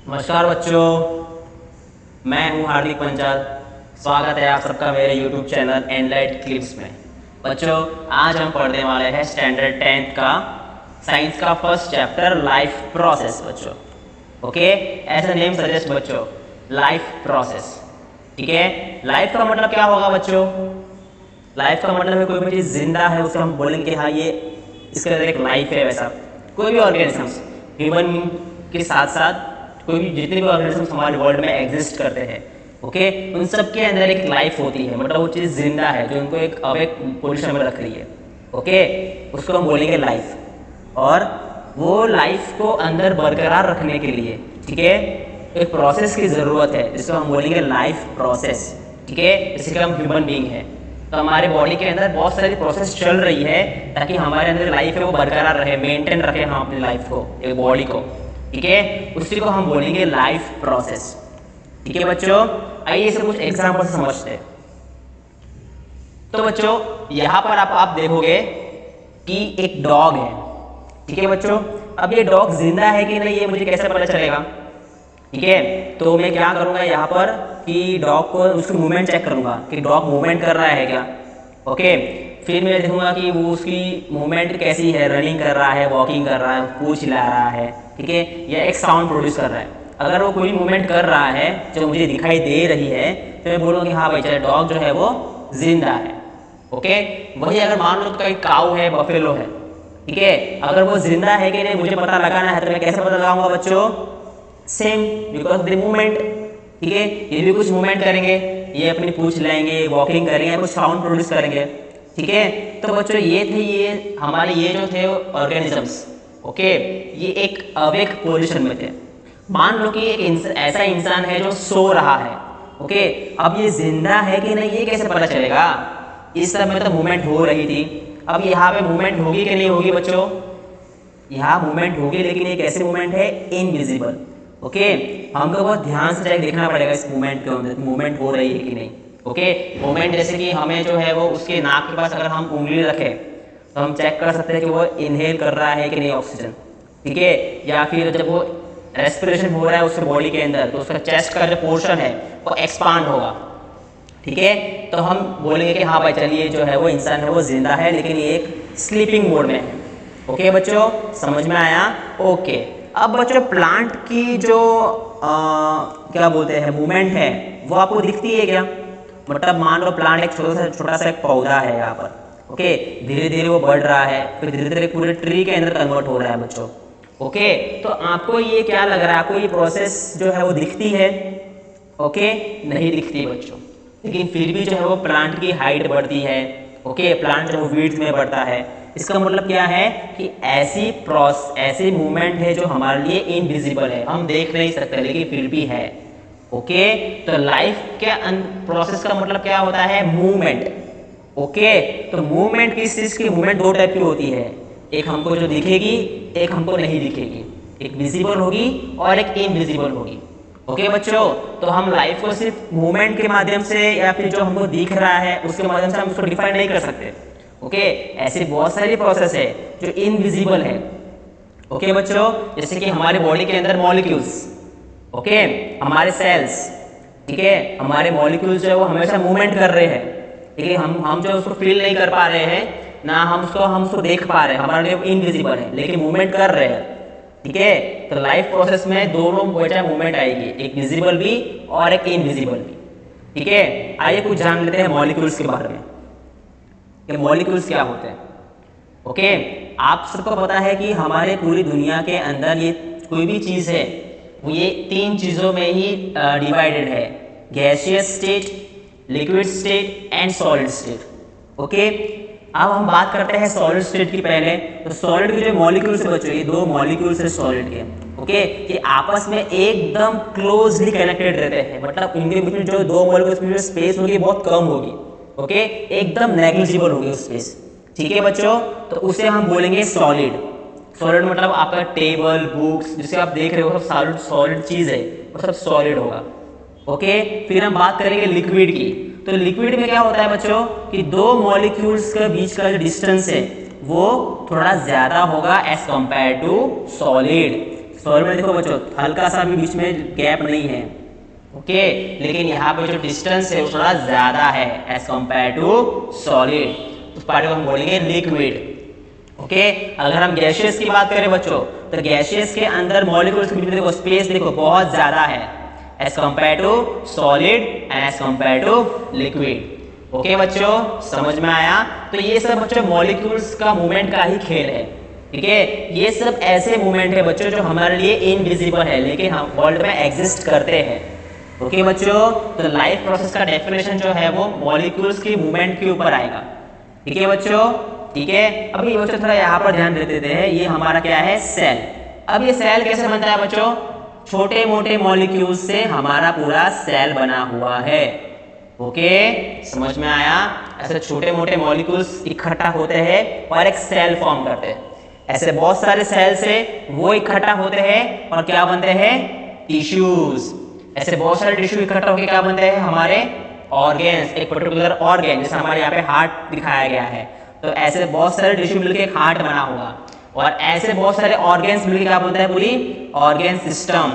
नमस्कार बच्चों, मैं हूं हार्दिक पंचाल। स्वागत है आप सबका मेरे YouTube चैनल एनलाइट क्लिप्स में। बच्चों, आज हम पढ़ने वाले हैं स्टैंडर्ड 10th का साइंस का फर्स्ट चैप्टर लाइफ प्रोसेस। बच्चों ओके, ऐसा नेम सजेस्ट बच्चों, लाइफ प्रोसेस। ठीक है, लाइफ का मतलब क्या होगा बच्चों? लाइफ का मतलब है कोई भी चीज़ जिंदा है उसे हम बोलेंगे हाँ ये इसके अंदर एक लाइफ है। वैसा कोई भी ऑर्गेनिजम्स ह्यूमन के साथ साथ कोई भी जितने भी ऑर्गेनिजम्स हमारे वर्ल्ड में एग्जिस्ट करते हैं, ओके, उन सब के अंदर एक लाइफ होती है। मतलब वो चीज़ जिंदा है जो उनको एक अब एक पोजिशन में रख रही है। ओके, उसको हम बोलेंगे लाइफ। और वो लाइफ को अंदर बरकरार रखने के लिए, ठीक है, एक प्रोसेस की ज़रूरत है जिसको हम बोलेंगे लाइफ प्रोसेस। ठीक है, जैसे कि हम ह्यूमन बीइंग है तो हमारे बॉडी के अंदर बहुत सारी प्रोसेस चल रही है ताकि हमारे अंदर लाइफ है वो बरकरार रहे, मेंटेन रखे हम अपनी लाइफ को, एक बॉडी को। ठीक है, उसी को हम बोलेंगे लाइफ प्रोसेस। ठीक है बच्चों, आइए इसे कुछ एग्जाम्पल से समझते हैं। तो बच्चों यहाँ पर आप देखोगे कि एक डॉग है। ठीक है बच्चों, अब ये डॉग जिंदा है कि नहीं ये मुझे कैसे पता चलेगा? ठीक है, तो मैं क्या करूंगा यहाँ पर कि डॉग को उसकी मूवमेंट चेक करूंगा कि डॉग मूवमेंट कर रहा है क्या। ओके, फिर मैं देखूंगा कि वो उसकी मूवमेंट कैसी है, रनिंग कर रहा है, वॉकिंग कर रहा है, पूंछ हिला रहा है, ठीक है, या एक साउंड प्रोड्यूस कर रहा है। अगर वो कोई मूवमेंट कर रहा है जो मुझे दिखाई दे रही है तो मैं बोलूँगा कि हाँ भाई चलो डॉग जो है वो जिंदा है। ओके, वही अगर मान लो तो कोई काऊ है, बफेलो है, ठीक है, अगर वो जिंदा है कि नहीं मुझे पता लगाना है तो मैं कैसे पता लगाऊंगा बच्चों? Same, because the movement. ठीक है, ये भी कुछ मूवमेंट करेंगे, ये अपनी पूंछ हिलाएंगे, वॉकिंग करेंगे, कुछ साउंड प्रोड्यूस करेंगे। ठीक है, तो बच्चों ये हमारे ये जो थे ऑर्गेनिजम्स, ओके, ये एक अवेक पोजीशन में थे। मान लो कि एक ऐसा इंसान है जो सो रहा है। ओके, अब ये जिंदा है कि नहीं ये कैसे पता चलेगा? इस समय तो मूवमेंट हो रही थी, अब यहाँ पे मूवमेंट होगी कि नहीं होगी बच्चों? यहाँ मूवमेंट होगी, लेकिन ये कैसे मूवमेंट है? इनविजिबल। ओके, हमको बहुत ध्यान से देखना पड़ेगा इस मूवमेंट के अंदर मूवमेंट हो रही है कि नहीं। ओके, मूवमेंट जैसे कि हमें जो है वो उसके नाक के पास अगर हम उंगली रखें तो हम चेक कर सकते हैं कि वो इनहेल कर रहा है कि नहीं ऑक्सीजन। ठीक है, या फिर जब वो रेस्पिरेशन हो रहा है उसके बॉडी के अंदर तो उसका चेस्ट का जो पोर्शन है वो एक्सपांड होगा। ठीक है, तो हम बोलेंगे कि हाँ भाई चलिए जो है वो इंसान है वो जिंदा है लेकिन ये एक स्लीपिंग मोड में है। ओके बच्चों, समझ में आया? ओके, अब बच्चों प्लांट की जो क्या बोलते हैं मूवमेंट है वो आपको दिखती है क्या? मतलब मान लो प्लांट एक छोटा सा एक पौधा है यहाँ पर। ओके, धीरे धीरे वो बढ़ रहा है, फिर धीरे धीरे पूरे ट्री के अंदर कन्वर्ट हो रहा है बच्चों। ओके, तो आपको ये क्या लग रहा है, आपको ये प्रोसेस जो है वो दिखती है? ओके, नहीं दिखती बच्चों, लेकिन फिर भी जो है वो प्लांट की हाइट बढ़ती है। ओके, प्लांट जो विड्थ में बढ़ता है। इसका मतलब क्या है कि ऐसी मूवमेंट है जो हमारे लिए इनविजिबल है, हम देख नहीं सकते लेकिन फिर भी है। ओके, तो लाइफ के प्रोसेस का मतलब क्या होता है? मूवमेंट। ओके, तो मूवमेंट किस चीज की? मूवमेंट दो टाइप की होती है, एक हमको जो दिखेगी, एक हमको नहीं दिखेगी, एक विजिबल होगी और एक इनविजिबल होगी। ओके बच्चों, तो हम लाइफ को सिर्फ मूवमेंट के माध्यम से या फिर जो हमको दिख रहा है उसके माध्यम से हम उसको डिफाइन नहीं कर सकते। ओके, ऐसी बहुत सारी प्रोसेस है जो इनविजिबल है। ओके बच्चों, जैसे कि हमारे बॉडी के अंदर मॉलिक्यूल्स, ओके, हमारे सेल्स, ठीक है, हमारे मॉलिक्यूल्स जो है वो हमेशा मूवमेंट कर रहे हैं लेकिन हम जो उसको फील नहीं कर पा रहे हैं ना, हम उसको देख पा रहे हैं, हमारे लिए इनविजिबल है लेकिन मूवमेंट कर रहे हैं। ठीक है, तो लाइफ प्रोसेस में दोनों वजह मूवमेंट आएगी, एक विजिबल भी और एक इनविजिबल भी। ठीक है, आइए कुछ जान लेते हैं मॉलिक्यूल्स के बारे में कि मॉलिक्यूल्स क्या होते हैं। ओके, आप सबको पता है कि हमारे पूरी दुनिया के अंदर ये कोई भी चीज़ है वो ये तीन चीज़ों में ही डिवाइडेड है, gaseous state, liquid state and solid state. Okay, अब हम बात करते हैं सॉलिड स्टेट की पहले। तो सॉलिड के जो मॉलिक्यूल्स है बच्चों, ये दो मॉलिक्यूल्स है सॉलिड के। ओके, ये आपस में एकदम क्लोजली कनेक्टेड रहते हैं, मतलब इनके बीच में जो दो मॉलिक्यूल्स में स्पेस होगी बहुत कम होगी। ओके, एकदम नेग्लिजिबल होगी स्पेस। ठीक है बच्चों, तो उसे हम बोलेंगे सॉलिड। सॉलिड मतलब आपका टेबल, बुक्स जिसे आप देख रहे हो सब सॉलिड चीज है, वो सब सॉलिड होगा। ओके, फिर हम बात करेंगे लिक्विड की। तो लिक्विड में क्या होता है बच्चों कि दो मॉलिक्यूल्स के बीच का जो डिस्टेंस है वो थोड़ा ज्यादा होगा as compare to solid. Solid में देखो बच्चों हल्का सा भी बीच में गैप नहीं है, ओके, लेकिन यहाँ पे जो डिस्टेंस है वो थोड़ा ज्यादा है एज कंपेयर टू सॉलिड। उस पार्ट को हम बोलेंगे लिक्विड, ओके। अगर हम गैसियस की बात करें बच्चों तो गैसियस के अंदर मॉलिक्यूल्स के बीच में देखो स्पेस देखो बहुत ज्यादा है as compare to solid and as compare to liquid, okay बच्चों, समझ में आया। तो ये सब बच्चों मॉलिक्यूल्स का मूवमेंट का ही खेल है, ठीक है। ये सब ऐसे मूवमेंट है बच्चों जो हमारे लिए इनविजिबल है लेकिन हम वर्ल्ड में एग्जिस्ट करते हैं, ओके बच्चों। तो लाइफ प्रोसेस का डेफिनेशन जो है वो मॉलिक्यूल्स की मूवमेंट के ऊपर आएगा, ठीक है बच्चों, ठीक है। अभी बच्चों थोड़ा यहाँ पर ध्यान देते थे, ये हमारा क्या है सेल। अब ये सेल कैसे बनता है बच्चों, छोटे मोटे मॉलिक्यूल्स से हमारा पूरा सेल बना हुआ है, ओके, समझ में आया। ऐसे छोटे मोटे मॉलिक्यूल्स इकट्ठा होते हैं और एक सेल फॉर्म करते हैं। ऐसे बहुत सारे सेल से वो इकट्ठा होते हैं और क्या बनते हैं, टिश्यूज। ऐसे बहुत सारे टिश्यू इकट्ठा होकर क्या बनते हैं, हमारे ऑर्गेन्स, एक पर्टिकुलर ऑर्गेन, जैसे हमारे यहाँ पे हार्ट दिखाया गया है, तो ऐसे बहुत सारे टिश्यू मिलकर एक हार्ट बना होगा और ऐसे बहुत सारे ऑर्गेन्स मिलकर क्या बनता है, पूरी ऑर्गेन सिस्टम,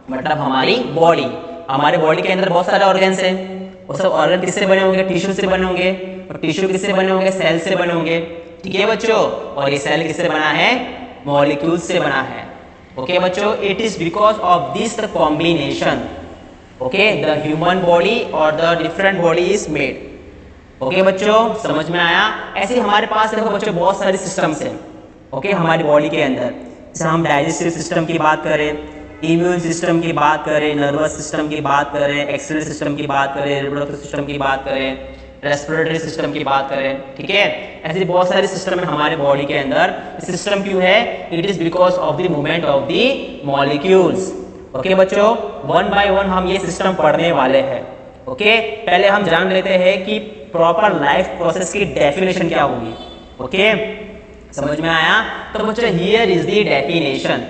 मतलब हमारी बॉडी। हमारे बॉडी के अंदर बहुत सारे ऑर्गेन्स हैं, वो सब ऑर्गन किससे बने होंगे, टिश्यू से बने होंगे, और टिश्यू किससे बने होंगे, सेल से बने होंगे, ठीक है बच्चों। और ये सेल किससे बना है, मॉलिक्यूल्स से बना है, ओके बच्चों। It is because of this the combination, okay, the human body और the different body is made, okay बच्चों, समझ में आया। ऐसे हमारे पास देखो बच्चों बहुत सारे सिस्टम्स हैं, ओके, हमारी बॉडी के अंदर। जैसे हम डाइजेस्टिव सिस्टम की बात करें, इम्यून सिस्टम की बात करें, नर्वस सिस्टम की बात करें, एक्सक्रीटरी सिस्टम की बात करें, रिप्रोडक्टिव सिस्टम की बात करें, रेस्पिरेटरी सिस्टम की बात करें, ठीक है। ऐसे बहुत सारे सिस्टम है हमारे बॉडी के अंदर। सिस्टम क्यों है, it is because of the movement of the molecules, okay बच्चों। वन बाय वन हम ये सिस्टम पढ़ने वाले हैं, ओके। पहले हम जान लेते हैं कि प्रॉपर लाइफ प्रोसेस की डेफिनेशन क्या होगी, ओके, समझ में आया। तो बच्चों here is the definition,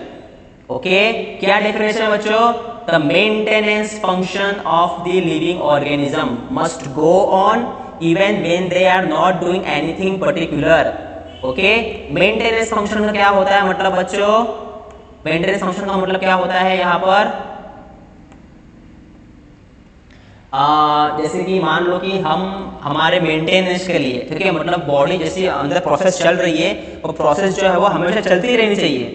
okay, क्या डेफिनेशन है बच्चों, the maintenance function of the living organism must go on even when they are not doing anything particular, okay. Maintenance function का क्या होता है, मतलब बच्चों मेंटेनेंस फंक्शन का मतलब क्या होता है यहाँ पर, जैसे कि मान लो कि हम हमारे मेंटेनेंस के लिए, ठीक है, मतलब बॉडी जैसी अंदर प्रोसेस चल रही है, वो प्रोसेस जो है वो हमेशा चलती रहनी चाहिए,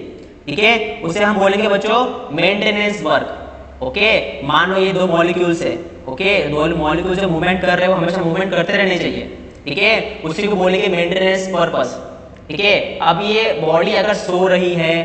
ठीक है, उसे हम बोलेंगे बच्चों मेंटेनेंस वर्क, ओके। मान लो ये दो मॉलिक्यूल्स है, ओके, दो मॉलिक्यूल्स जो मूवमेंट कर रहे हो हमेशा मूवमेंट करते रहने चाहिए, ठीक है, उसी को बोलेंगे मेंटेनेंस पर्पस, ठीक है। अब ये बॉडी अगर सो रही है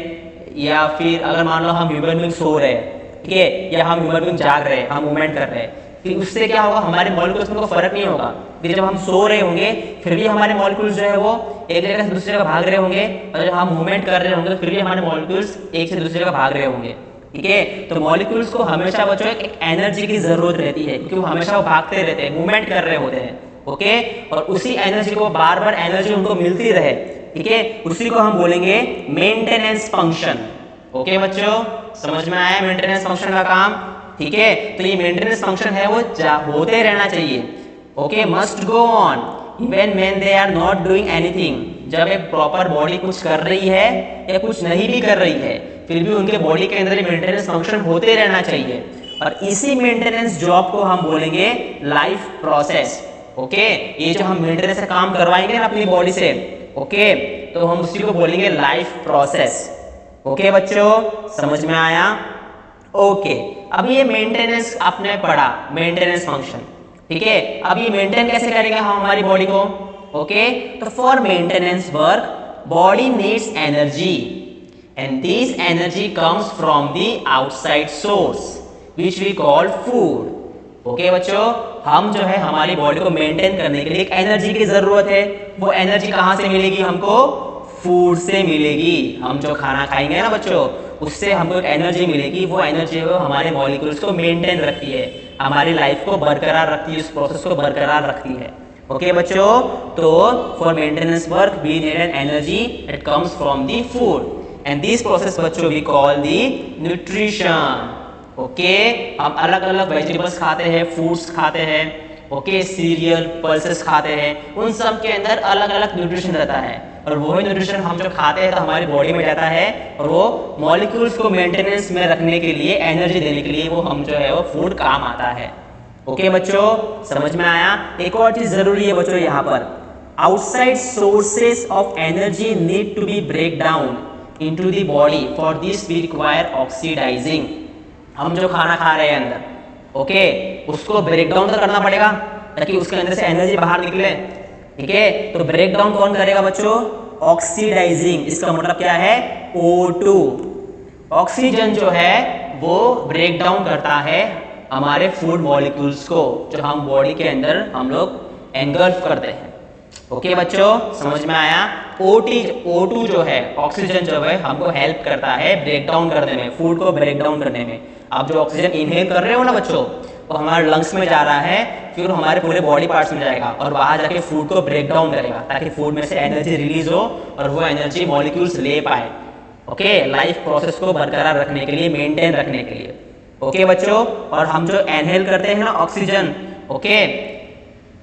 या फिर अगर मान लो हम ह्यूमन बीइंग सो रहे हैं, ठीक है, या हम ह्यूमन बीइंग जाग रहे हैं, हम मूवमेंट कर रहे हैं, फिर उससे क्या होगा, हमारे मॉलिक्यूल्स में कोई फर्क नहीं होगा। फिर जब हम सो रहे होंगे फिर भी हमारे मॉलिक्यूल्स जो है वो एक जगह से दूसरी जगह भाग रहे होंगे, और जब हम मूवमेंट कर रहे होंगे फिर भी हमारे मॉलिक्यूल्स एक से दूसरी जगह भाग रहे होंगे, ठीक है। तो मॉलिक्यूल्स को हमेशा बच्चों एक एनर्जी की जरूरत रहती है, क्योंकि वो हमेशा वो भागते रहते हैं, मूवमेंट कर रहे होते हैं, ओके। और उसी एनर्जी को बार बार एनर्जी उनको मिलती रहे, ठीक है, उसी को हम बोलेंगे मेंटेनेंस फंक्शन, ओके बच्चों, समझ में आया मेंटेनेंस फंक्शन का काम, ठीक है। तो ये मेंटेनेंस फंक्शन है वो होते रहना चाहिए, okay, must go on even when they are not doing anything. जब एक प्रॉपर बॉडी कुछ कर रही है या कुछ नहीं भी कर रही है फिर भी उनके बॉडी के अंदर मेंटेनेंस फंक्शन होते रहना चाहिए, और इसी मेंटेनेंस जॉब को हम बोलेंगे लाइफ प्रोसेस, ओके। ये जो हम मेंटेनेंस का काम करवाएंगे ना अपनी बॉडी से, ओके, तो हम उसी को बोलेंगे लाइफ प्रोसेस, ओके बच्चों, समझ में आया, ओके। अब ये मेंटेनेंस आपने पढ़ा, मेंटेनेंस फंक्शन, ठीक है। अब ये मेंटेन कैसे करेंगे हम हमारी बॉडी को, ओके। तो for maintenance work body needs energy and this energy comes from the outside source which we call food, okay बच्चों। हम जो है हमारी बॉडी को मेंटेन करने के लिए एक एनर्जी की जरूरत है, वो एनर्जी कहाँ से मिलेगी हमको, फूड से मिलेगी। हम जो खाना खाएंगे ना बच्चों उससे हमको एक एनर्जी मिलेगी, वो एनर्जी वो हमारे मॉलिक्यूल्स को मेंटेन रखती है, हमारी लाइफ को बरकरार रखती है, उस प्रोसेस को बरकरार रखती है, ओके बच्चों। तो for maintenance work we need an energy it comes from the food and this process बच्चों we call the nutrition, okay. हम अलग अलग वेजिटेबल्स खाते हैं, फ्रूट्स खाते हैं, ओके, सीरियल पल्सेस खाते हैं, उन सब के अंदर अलग अलग न्यूट्रिशन रहता है, और वही न्यूट्रिशन हम जो खाते हैं तो हमारी बॉडी में जाता है और वो मॉलिक्यूल्स को मेंटेनेंस में रखने के लिए, एनर्जी देने के लिए वो हम जो है वो फूड काम आता है। ओके बच्चों, समझ में आया। एक और चीज जरूरी है बच्चों यहाँ पर, outside sources of energy need to be break down into the body, for this we require oxidizing. हम जो खाना खा रहे हैं अंदर, ओके, उसको ब्रेक डाउन तो करना पड़ेगा ताकि उसके अंदर से एनर्जी बाहर निकले, ठीक है। तो ब्रेक डाउन कौन करेगा बच्चों? ऑक्सीडाइजिंग। इसका मतलब क्या है? O2। ऑक्सीजन जो है वो ब्रेक डाउन करता है हमारे फूड मॉलिक्यूल्स को, जो हम बॉडी के अंदर हम लोग एनगल्फ करते हैं। ओके बच्चों, समझ में आया। O2 जो है, ऑक्सीजन जो है हमको हेल्प करता है ब्रेक डाउन करने में, फूड को ब्रेक डाउन करने में। आप जो ऑक्सीजन इनहेल कर रहे हो ना बच्चों, वो हमारे लंग्स में जा रहा है, फिर हमारे पूरे बॉडी पार्ट्स में जाएगा और वहां जाके फूड को ब्रेक डाउन करेगा ताकि फूड में से एनर्जी रिलीज हो और वो एनर्जी मॉलिक्यूल्स ले पाए, ओके, लाइफ प्रोसेस को बरकरार रखने के लिए, मेंटेन रखने के लिए। ओके बच्चों, और हम जो इनहेल करते हैं ना oxygen, okay,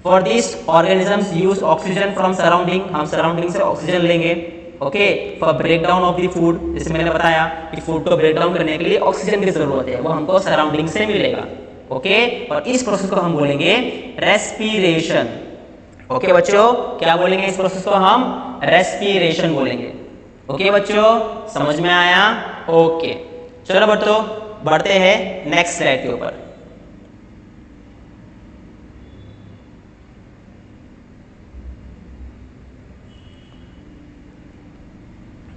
for this organisms use oxygen from surrounding, हम सराउंडिंग से ऑक्सीजन लेंगे, okay, for break down of the food. जैसे मैंने बताया कि फूड को ब्रेक डाउन करने के लिए ऑक्सीजन की जरूरत है, वो हमको सराउंडिंग से मिलेगा, ओके। और इस प्रोसेस को हम बोलेंगे रेस्पिरेशन। ओके बच्चों, क्या बोलेंगे इस प्रोसेस को? हम रेस्पिरेशन बोलेंगे। ओके बच्चों, समझ में आया? ओके, चलो बच्चों बढ़ते हैं नेक्स्ट स्लाइड के ऊपर।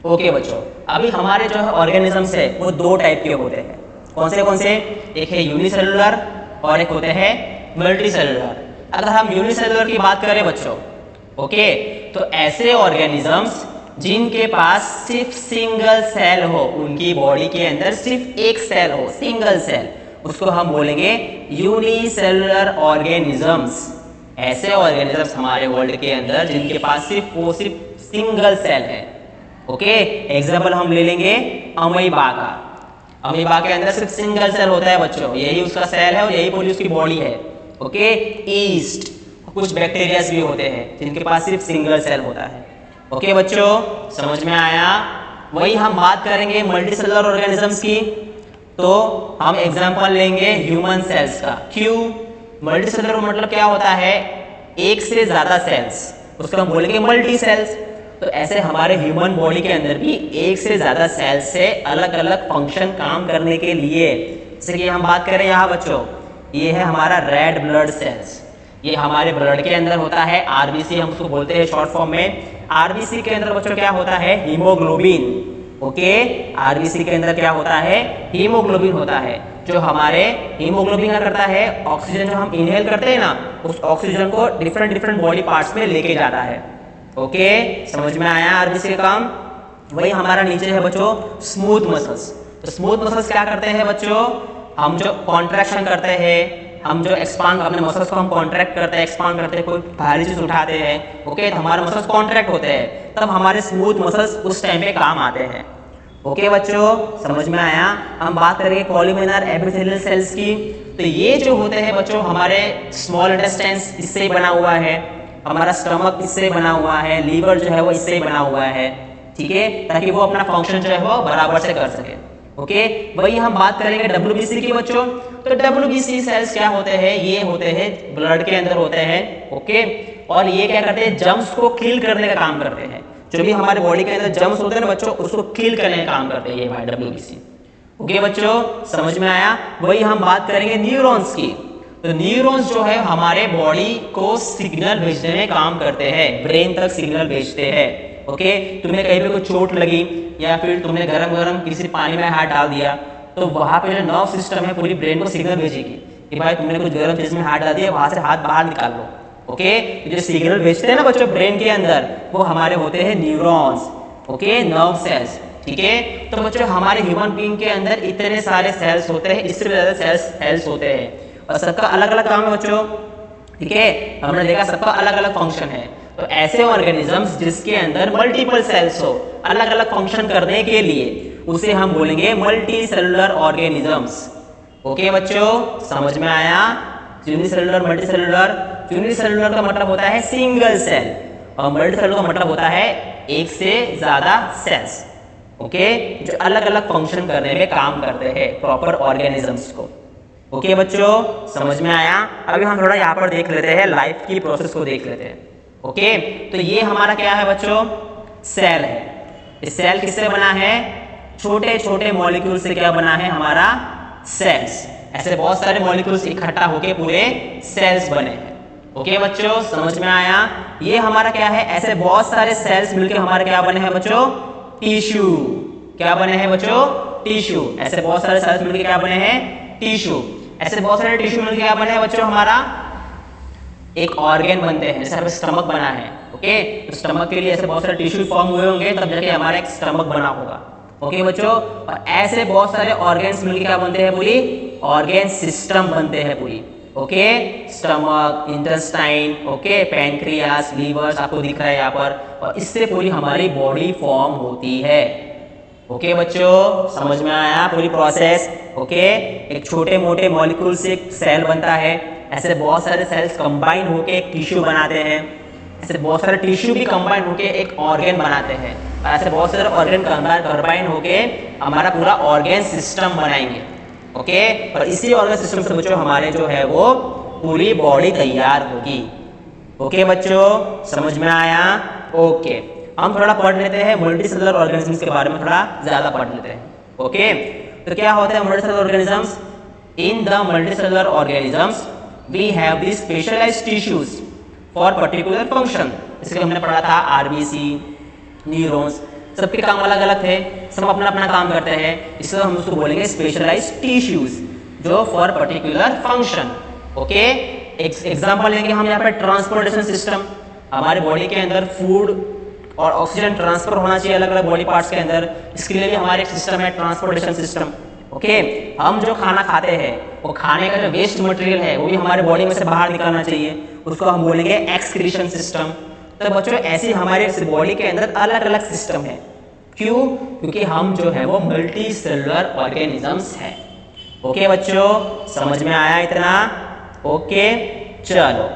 ओके बच्चों, अभी हमारे जो है ऑर्गेनिजम्स है वो दो टाइप के होते हैं। कौन से? एक है यूनिसेलुलर और एक होते हैं मल्टीसेलुलर। अगर हम यूनिसेलुलर की बात करें बच्चों, ओके, तो ऐसे ऑर्गेनिजम्स जिनके पास सिर्फ सिंगल सेल हो, उनकी बॉडी के अंदर सिर्फ एक सेल हो, सिंगल सेल, उसको हम बोलेंगे यूनिसेलुलर ऑर्गेनिजम्स। ऐसे ऑर्गेनिजम्स हमारे वर्ल्ड के अंदर जिनके पास सिर्फ सिंगल सेल है, ओके। एग्जाम्पल हम ले लेंगे अमीबा का। अमीबा के अंदर सिर्फ सिंगल सेल होता है बच्चों, यही उसका सेल है और यही पूरी उसकी बॉडी है, ओके। ईस्ट, कुछ बैक्टीरियाज भी होते हैं जिनके पास सिर्फ सिंगल सेल होता है, ओके बच्चों, समझ में आया। वही हम बात करेंगे मल्टीसेलुलर ऑर्गेनिजम्स की, तो हम एग्जांपल लेंगे ह्यूमन सेल्स का। क्यों? मल्टीसेलुलर मतलब क्या होता है? एक से ज्यादा सेल्स, उसको हम बोलेंगे मल्टी सेल्स। तो ऐसे हमारे ह्यूमन बॉडी के अंदर भी एक से ज्यादा सेल्स से अलग अलग फंक्शन काम करने के लिए, जैसे कि हम बात करें यहाँ बच्चों, ये है हमारा रेड ब्लड सेल्स, ये हमारे ब्लड के अंदर होता है, आरबीसी हम उसको बोलते हैं शॉर्ट फॉर्म में। आरबीसी के अंदर बच्चों क्या होता है? Haemoglobin, okay. आरबीसी के अंदर क्या होता है? हीमोग्लोबिन होता है, जो हमारे हीमोग्लोबिन क्या करता है? ऑक्सीजन जो हम इनहेल करते हैं ना, उस ऑक्सीजन को डिफरेंट बॉडी पार्ट्स में लेके जाता है, ओके। समझ में आया आरबीसी का काम। वही हमारा नीचे है बच्चों स्मूथ मसल्स। तो स्मूथ मसल्स क्या करते हैं बच्चों? हम जो कॉन्ट्रैक्शन करते हैं, हम जो एक्सपांड, अपने मसल्स को हम कॉन्ट्रैक्ट करते हैं, एक्सपांड करते हैं, कोई भारी चीज उठाते हैं, ओके, तो हमारे मसल्स कॉन्ट्रैक्ट होते हैं, तब हमारे स्मूथ मसल्स उस टाइम पे काम आते हैं, ओके बच्चों, समझ में आया। हम बात करेंगे कॉलुमिनर एपिथेलियल सेल्स की। तो ये जो होते हैं बच्चों हमारे स्मॉल इंटेस्टाइन्स, इससे बना हुआ है, हमारा स्टमक इससे बना हुआ है, लीवर जो है वो इससे बना हुआ है, ठीक है, ताकि वो अपना फंक्शन जो है वो बराबर से कर सके, ओके। वही हम बात करेंगे डब्ल्यूबीसी की बच्चों। तो डब्ल्यूबीसी सेल्स क्या होते हैं? ये होते हैं ब्लड के अंदर होते हैं, ओके, और ये क्या करते हैं? जर्म्स को किल करने का काम करते हैं। जो भी हमारे बॉडी के अंदर जर्म्स होते हैं ना बच्चों, उसको किल करने का काम करते हैं ये हमारे डब्ल्यूबीसी, ओके बच्चों, समझ में आया। वही हम बात करेंगे न्यूरॉन्स की। तो न्यूरॉन्स जो है हमारे बॉडी को सिग्नल भेजने में काम करते हैं, ब्रेन तक सिग्नल भेजते हैं, ओके। तुम्हें कहीं पे कोई चोट लगी या फिर तुमने गरम किसी पानी में हाथ डाल दिया, तो वहां पे जो नर्व सिस्टम है पूरी ब्रेन को सिग्नल भेजेगी कि भाई तुमने कुछ गर्म चीज में हाथ डाल दिया, वहां से हाथ बाहर निकाल लो, ओके। जो सिग्नल भेजते हैं ना बच्चों ब्रेन के अंदर, वो हमारे होते हैं न्यूरॉन्स, ओके, नर्व सेल्स, ठीक है। तो बच्चों हमारे ह्यूमन बीइंग के अंदर इतने सारे सेल्स होते हैं, इससे ज्यादा सेल्स होते हैं और सबका अलग अलग काम है बच्चों, ठीक है। हमने देखा सबका अलग अलग फंक्शन है। तो ऐसे ऑर्गेनिजम्स जिसके अंदर मल्टीपल सेल्स हो अलग अलग फंक्शन करने के लिए, उसे हम बोलेंगे मल्टी सेलुलर ऑर्गेनिजम्स, ओके बच्चों, समझ में आया। Unicellular, multicellular. यूनिसेलुलर का मतलब होता है सिंगल सेल और मल्टीसेलुलर का मतलब होता है एक से ज्यादा सेल्स, ओके, जो अलग अलग फंक्शन करने में काम करते हैं प्रॉपर ऑर्गेनिजम्स को। ओके बच्चों, समझ में आया? अभी हम थोड़ा यहाँ पर देख लेते हैं, लाइफ की प्रोसेस को देख लेते हैं। ओके, तो ये हमारा क्या है बच्चों? सेल है। इस सेल किससे बना है? छोटे छोटे मॉलिक्यूल से क्या बना है हमारा? सेल्स। ऐसे बहुत सारे मॉलिक्यूल्स इकट्ठा होके पूरे सेल्स बने हैं। ओके बच्चों, समझ में आया? ये हमारा क्या है? ऐसे बहुत सारे सेल्स मिलके हमारे क्या बने हैं बच्चों? टिश्यू। क्या बने हैं बच्चों? टिश्यू। ऐसे बहुत सारे सेल्स मिलके क्या बने हैं? टिश्यू। ऐसे बहुत सारे टिश्यू मिलके क्या बने हैं बच्चों? हमारा एक ऑर्गन बनते हैं। जैसे हमें स्टमक बना है, ओके, तो स्टमक के लिए ऐसे बहुत सारे टिश्यू फॉर्म हुए होंगे, तब जाके हमारा एक स्टमक बना होगा। ओके बच्चों, और ऐसे बहुत सारे ऑर्गन्स मिलके क्या बनते हैं? पूरी ऑर्गन सिस्टम बनते हैं पूरी। Okay, stomach, intestine, okay, pancreas, levers आपको दिख रहा है यहाँ पर, और इससे पूरी हमारी बॉडी फॉर्म होती है। ओके बच्चों, समझ में आया पूरी प्रोसेस? ओके, एक छोटे मोटे मॉलिक्यूल से एक सेल बनता है, ऐसे बहुत सारे सेल्स कंबाइन होके एक टिश्यू बनाते हैं, ऐसे बहुत सारे टिश्यू भी कंबाइन होके एक ऑर्गन बनाते हैं, और ऐसे बहुत सारे ऑर्गन कंबाइन होके हमारा पूरा ऑर्गन सिस्टम बनाएंगे। ओके, और इसी ऑर्गन सिस्टम से बच्चों हमारे जो है वो पूरी बॉडी तैयार होगी। ओके बच्चों, समझ में आया? ओके, हम थोड़ा पढ़ लेते हैं मल्टीसेलुलर ऑर्गेनिजम्स के बारे में, थोड़ा ज्यादा पढ़ लेते हैं। ओके, तो क्या होता है multicellular organisms? In the multicellular organisms we have the specialized tissues for particular function. जैसे कि हमने पढ़ा था आरबीसी, न्यूरॉन्स, सबके काम अलग अलग थे, सब अपना अपना काम करते हैं, इसलिए हम उसको बोलेंगे स्पेशलाइज्ड टिश्यूज जो for particular function. Okay, example लेंगे हम यहाँ पे ट्रांसपोर्टेशन सिस्टम। हमारे बॉडी के अंदर फूड और ऑक्सीजन ट्रांसफर होना चाहिए अलग अलग बॉडी पार्ट्स के अंदर, इसके लिए भी हमारे एक सिस्टम है ट्रांसपोर्टेशन सिस्टम। ओके, हम जो खाना खाते हैं वो खाने का जो वेस्ट मटेरियल है वो भी हमारे बॉडी में से बाहर निकलना चाहिए, उसको हम बोलेंगे एक्सक्रीशन सिस्टम। तो बच्चों ऐसे हमारे बॉडी के अंदर अलग अलग सिस्टम है। क्यों? क्योंकि हम जो है वो मल्टी सेलुलर ऑर्गेनिजम्स हैं। ओके बच्चों, समझ में आया इतना? ओके, चलो